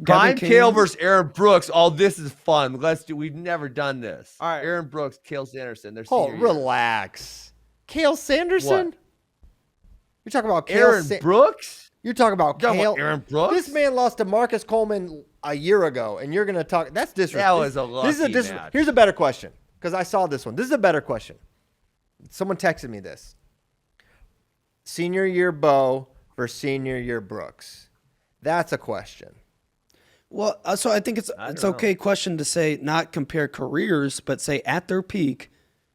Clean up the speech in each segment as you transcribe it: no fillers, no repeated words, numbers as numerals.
Prime Cael versus Aaron Brooks. Oh, this is fun. We've never done this. All right. Aaron Brooks, Cael Sanderson. Relax. Cael Sanderson? What? You're talking about Aaron Brooks? You're talking about Cael. Aaron Brooks? This man lost to Marcus Coleman a year ago, and you're going to talk. That's disrespectful. That was a lucky match. Here's a better question, because I saw this one. This is a better question. Someone texted me this. Senior year Bo versus senior year Brooks. That's a question. Well, so I think it's okay question to say not compare careers, but say at their peak,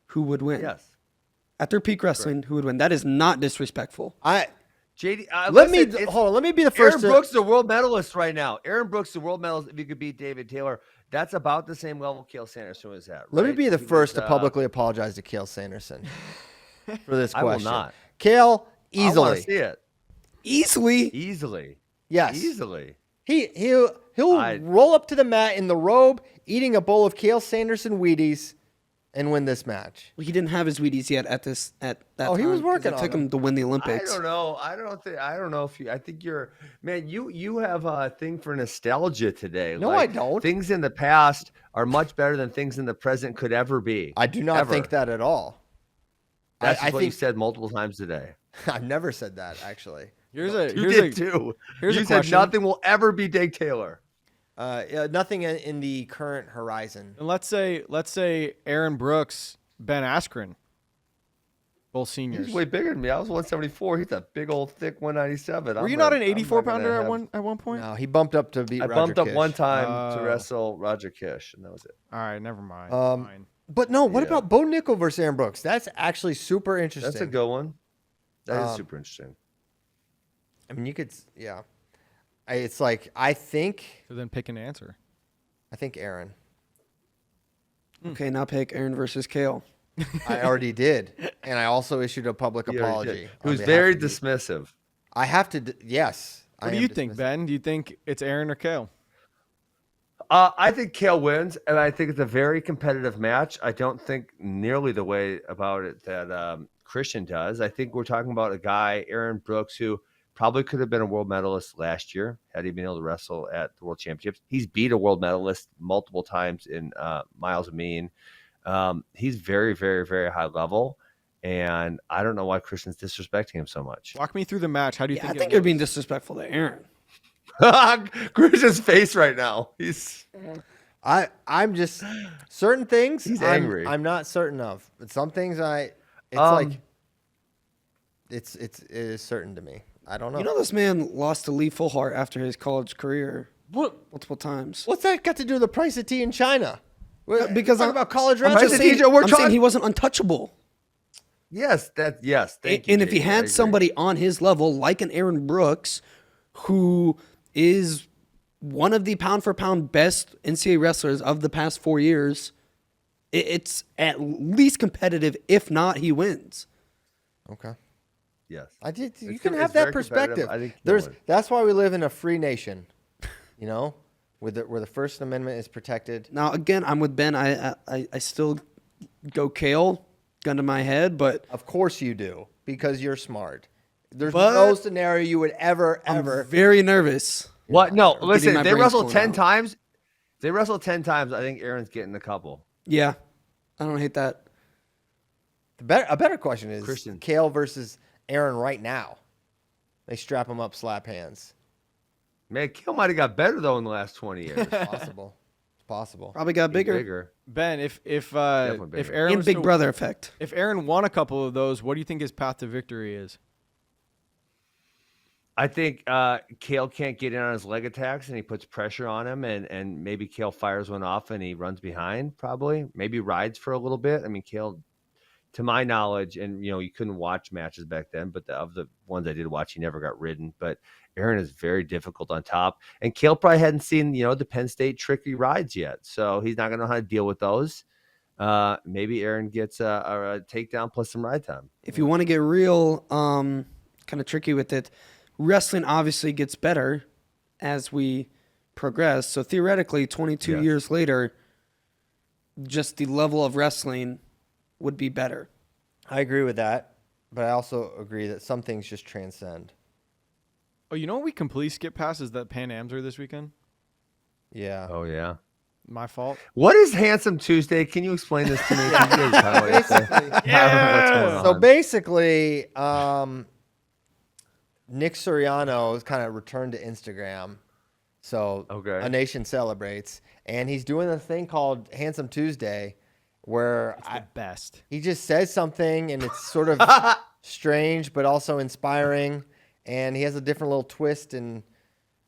who would win? Yes. At their peak wrestling, who would win? That is not disrespectful. JD, let me be the first. Aaron Brooks is a world medalist right now. Aaron Brooks is a world medalist. If you could beat David Taylor, that's about the same level Cael Sanderson was at. Right? Let me be the first to publicly apologize to Cael Sanderson for this question. I will not. Cael, easily. I want to see it. Easily. Yes. Easily. He'll roll up to the mat in the robe, eating a bowl of Cael Sanderson Wheaties, and win this match. Well, he didn't have his Wheaties yet at that time. He was working on it. Took him to win the Olympics. I don't know. I don't know if you. I think you're, man. You have a thing for nostalgia today. No, I don't. Things in the past are much better than things in the present could ever be. I do not think that at all. That's what you said multiple times today. I've never said that, actually. You did too. You said nothing will ever be Dave Taylor. Nothing in the current horizon. And let's say Aaron Brooks, Ben Askren, both seniors. He's way bigger than me. I was 174. He's a big old thick 197. Were you not an 84-pounder at one point? No, he bumped up to beat. I Roger bumped up Kish. one time to wrestle Roger Kish, and that was it. All right, never mind. Fine. But no, what about Bo Nickel versus Aaron Brooks? That's actually super interesting. That's a good one. That is super interesting. I mean, you could, yeah. It's like, I think. So then pick an answer. I think Aaron. Okay, now pick Aaron versus Cael. I already did. And I also issued a public apology. Who's very dismissive. I have to, yes. What do you think, Ben? Do you think it's Aaron or Cael? I think Cael wins, and I think it's a very competitive match. I don't think nearly the way about it that Christian does. I think we're talking about a guy, Aaron Brooks, who probably could have been a world medalist last year had he been able to wrestle at the World Championships. He's beat a world medalist multiple times in miles of mean. He's very, very, very high level, and I don't know why Christian's disrespecting him so much. Walk me through the match. How do you think? I think you're being disrespectful to Aaron. Christian's face right now. I'm just certain things. He's angry. I'm not certain of, but some things it is certain to me. I don't know. You know, this man lost to Lee Fullhart after his college career multiple times. What's that got to do with the price of tea in China? Because talking about college I'm wrestling. saying he wasn't untouchable. Yes, thank you. And if he had somebody on his level like an Aaron Brooks, who is one of the pound-for-pound best NCAA wrestlers of the past 4 years, it's at least competitive. If not, he wins. Okay. Yes. You can have that perspective. I think that's why we live in a free nation, you know, where the First Amendment is protected. Now, again, I'm with Ben. I still go Cael, gun to my head, but of course you do, because you're smart. There's no scenario you would ever. I'm very nervous. What? No, listen. They wrestled 10 times. They wrestled 10 times. I think Aaron's getting a couple. Yeah, I don't hate that. A better question is Christian. Cael versus Aaron right now. They strap him up, slap hands. Man, Cael might have got better though in the last 20 years. It's possible. Probably got bigger. Ben, if Aaron and Big Brother effect. If Aaron won a couple of those, what do you think his path to victory is? I think Cael can't get in on his leg attacks, and he puts pressure on him, and maybe Cael fires one off, and he runs behind, probably. Maybe rides for a little bit. I mean, Cael, to my knowledge, and, you know, you couldn't watch matches back then, but of the ones I did watch, he never got ridden. But Aaron is very difficult on top. And Cael probably hadn't seen, you know, the Penn State tricky rides yet, so he's not going to know how to deal with those. Maybe Aaron gets a takedown plus some ride time. If you want to get real kind of tricky with it, wrestling obviously gets better as we progress. So theoretically, 22 years later, just the level of wrestling would be better. I agree with that, but I also agree that some things just transcend. Oh, you know what we completely skipped past is that Pan Ams are this weekend? Yeah. Oh yeah. My fault. What is Handsome Tuesday? Can you explain this to me? Can you guys tell me what's going on? So basically, Nick Suriano has kind of returned to Instagram. So Okay. A Nation celebrates, and he's doing a thing called Handsome Tuesday, where The best. he just says something, and it's sort of strange but also inspiring, and he has a different little twist. And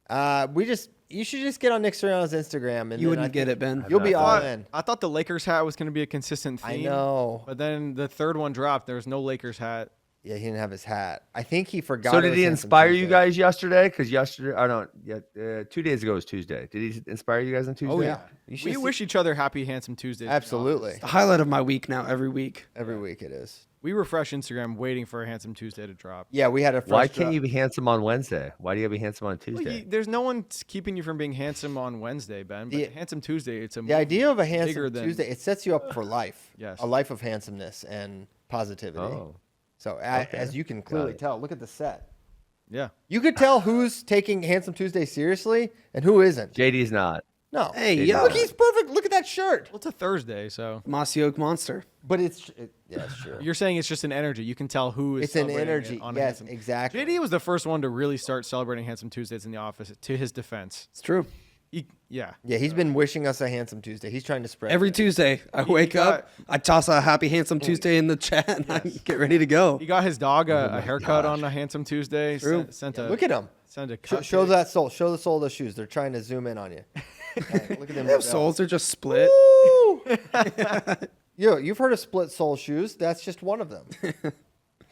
you should just get on Nick Suriano's Instagram, and You then I wouldn't get think it, Ben. You'll be all thought- in. I thought the Lakers hat was going to be a consistent I theme. know. But then the third one dropped. There was no Lakers hat. Yeah, he didn't have his hat. I think he forgot. So it did was he Handsome inspire you Tuesday. guys yesterday? Because yesterday, I don't. Yeah, 2 days ago was Tuesday. Did he inspire you guys on Tuesday? Oh, yeah. You should We see- wish each other happy, handsome Tuesdays. to be Absolutely. honest. The highlight of my week now, every week. Every week it is. We refresh Instagram waiting for a handsome Tuesday to drop. Yeah, we had a Why fresh can't you be handsome on Wednesday? Why do you gotta be handsome on Well, Tuesday? there's no one keeping you from being handsome on Wednesday, Ben. But The- handsome Tuesday, it's a The idea of a handsome bigger than- Tuesday, it sets you up for life. Yes. A life of handsomeness and positivity. Oh, So okay. as you can clearly it. tell, look at the set. Yeah. You could tell who's taking Handsome Tuesday seriously and who isn't. JD's not. No. Hey, Look, yo. Look, he's perfect. Look at that shirt. Well, it's a Thursday, so Mm-hmm. Mossy Oak Monster. But yeah, it's true. you're saying it's just an energy. You can tell who is. It's an celebrating energy. it on Yes, handsome. exactly. JD was the first one to really start celebrating handsome Tuesdays in the office. To his defense, It's true. yeah. Yeah, he's been wishing us a Handsome Tuesday. He's trying to spread Every that. Tuesday, I wake got- up, I toss a happy handsome Tuesday in the chat, and I get ready to go. He got his dog Oh a haircut on a handsome Tuesday. True. Sent a Look at him. sent a Show cupcake. that sole. Show the sole of the shoes. They're trying to zoom in on you. Hey, look at them. They have soles, they're just split. Woo! Yo, you've heard of split sole shoes. That's just one of them.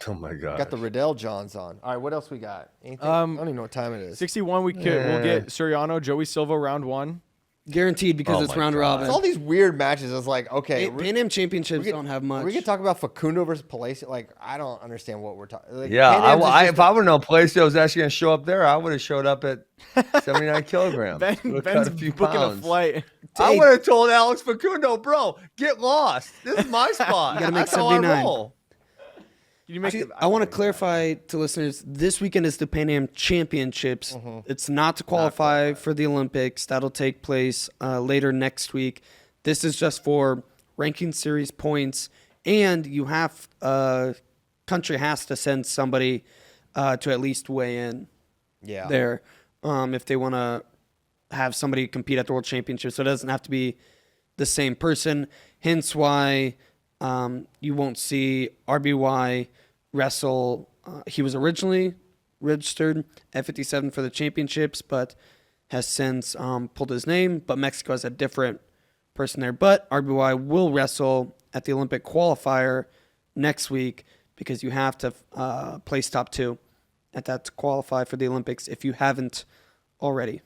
Oh my god. Got the Riddell Johns on. All right, what else we got? Anything? I don't even know what time it is. 61. We'll get Suriano, Joey Silva, round one. Guaranteed because Oh it's my round God. robin. It's all these weird matches. It's like, okay, Pan Am championships don't have much. we can talk about Facundo versus Palacio. Like, I don't understand what we're talking. Like, Yeah, Pan Am's is just if I would have known Palacio was actually gonna show up there, I would have showed up at 79 kilograms. Ben's Would've cut a few booking pounds. a flight. I would have told Alex Facundo, bro, get lost. This is my spot. You gotta make That's how I 79. roll. Can you make Actually, I want to clarify to listeners, this weekend is the Pan Am Championships. It's not to qualify for the Olympics. That'll take place later next week. This is just for ranking series points, and you have country has to send somebody to at least weigh in Yeah. there if they want to have somebody compete at the World Championships. So it doesn't have to be the same person. Hence why you won't see RBY wrestle. He was originally registered at 57 for the championships, but has since pulled his name. But Mexico has a different person there. But RBY will wrestle at the Olympic qualifier next week because you have to place top 2 at that to qualify for the Olympics if you haven't already.